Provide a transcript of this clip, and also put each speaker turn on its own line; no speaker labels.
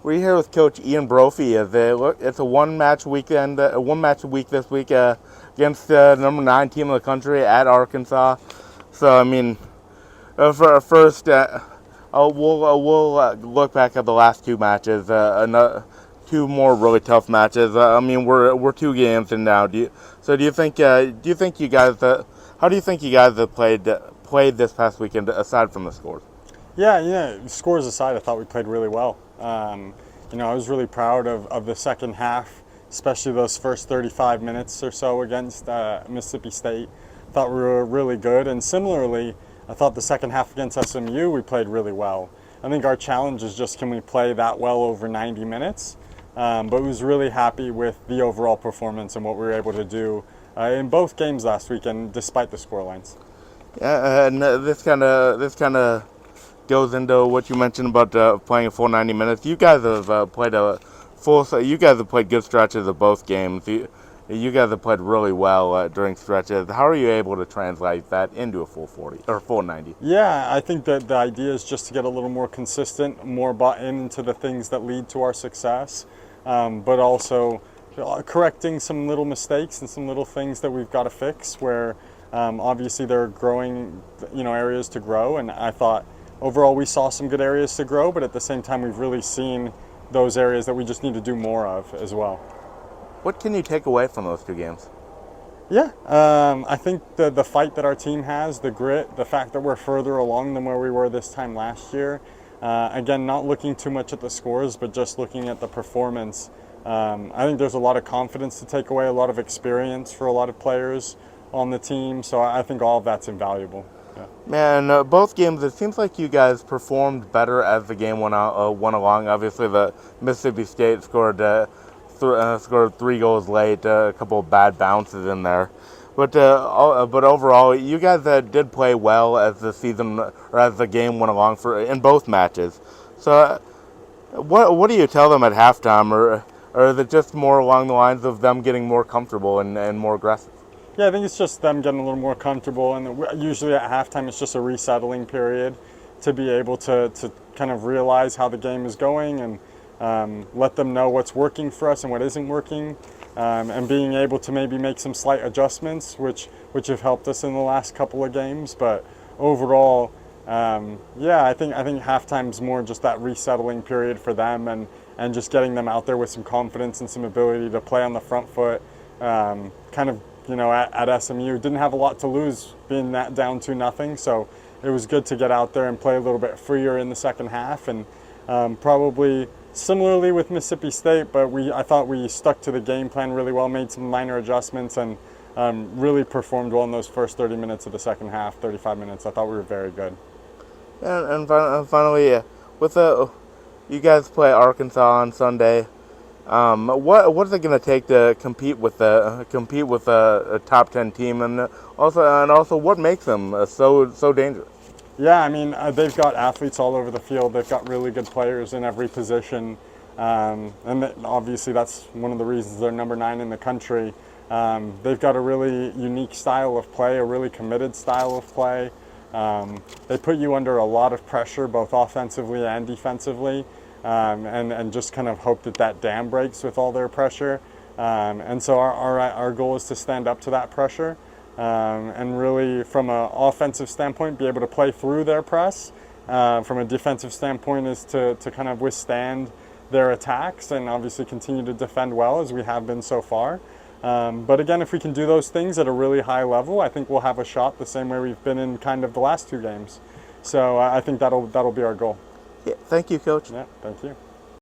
We're here with Coach Ian Brophy. It's a one-match weekend, one match a week this week against the number 9 team in the country at Arkansas. So I mean, for first, we'll look back at the last two matches. Two more really tough matches. I mean, we're 2 games in now. Do you think you guys how do you think you guys have played this past weekend aside from the scores?
Yeah. Scores aside, I thought we played really well. I was really proud of the second half, especially those first 35 minutes or so against Mississippi State. I thought we were really good, and similarly, I thought the second half against SMU we played really well. I think our challenge is just, can we play that well over 90 minutes? But I was really happy with the overall performance and what we were able to do in both games last weekend, despite the scorelines.
Yeah, and this kind of goes into what you mentioned about playing a full 90 minutes. You guys have played good stretches of both games. You guys have played really well during stretches. How are you able to translate that into a full 40 or full 90?
Yeah, I think that the idea is just to get a little more consistent, more bought into the things that lead to our success, but also correcting some little mistakes and some little things that we've got to fix where obviously there are growing, areas to grow. And I thought overall we saw some good areas to grow, but at the same time we've really seen those areas that we just need to do more of as well.
What can you take away from those 2 games?
Yeah, I think the fight that our team has, the grit, the fact that we're further along than where we were this time last year. Again, not looking too much at the scores, but just looking at the performance. I think there's a lot of confidence to take away, a lot of experience for a lot of players on the team. So I think all of that's invaluable. Yeah.
Man, both games, it seems like you guys performed better as the game went along. Obviously, the Mississippi State scored 3 goals late, a couple of bad bounces in there. But overall, you guys did play well as the season or as the game went along in both matches. So, what do you tell them at halftime, or is it just more along the lines of them getting more comfortable and more aggressive?
Yeah, I think it's just them getting a little more comfortable, and usually at halftime it's just a resettling period to be able to kind of realize how the game is going and let them know what's working for us and what isn't working, and being able to maybe make some slight adjustments, which have helped us in the last couple of games. But overall, I think halftime's more just that resettling period for them and just getting them out there with some confidence and some ability to play on the front foot. At SMU, didn't have a lot to lose being that down 2-0, so it was good to get out there and play a little bit freer in the second half. And probably similarly with Mississippi State, but I thought we stuck to the game plan really well, made some minor adjustments, and really performed well in those first 30 minutes of the second half, 35 minutes. I thought we were very good.
And finally, you guys play Arkansas on Sunday. What is it going to take to compete with a top 10 team, and also what makes them so dangerous?
Yeah, I mean, they've got athletes all over the field. They've got really good players in every position, and obviously that's one of the reasons they're number 9 in the country. They've got a really unique style of play, a really committed style of play. They put you under a lot of pressure, both offensively and defensively. And just kind of hope that dam breaks with all their pressure. And so our goal is to stand up to that pressure, and really from an offensive standpoint be able to play through their press. From a defensive standpoint is to kind of withstand their attacks and obviously continue to defend well as we have been so far. But again, if we can do those things at a really high level, I think we'll have a shot the same way we've been in kind of the last 2 games. So I think that'll be our goal.
Yeah, thank you, Coach.
Yeah, thank you.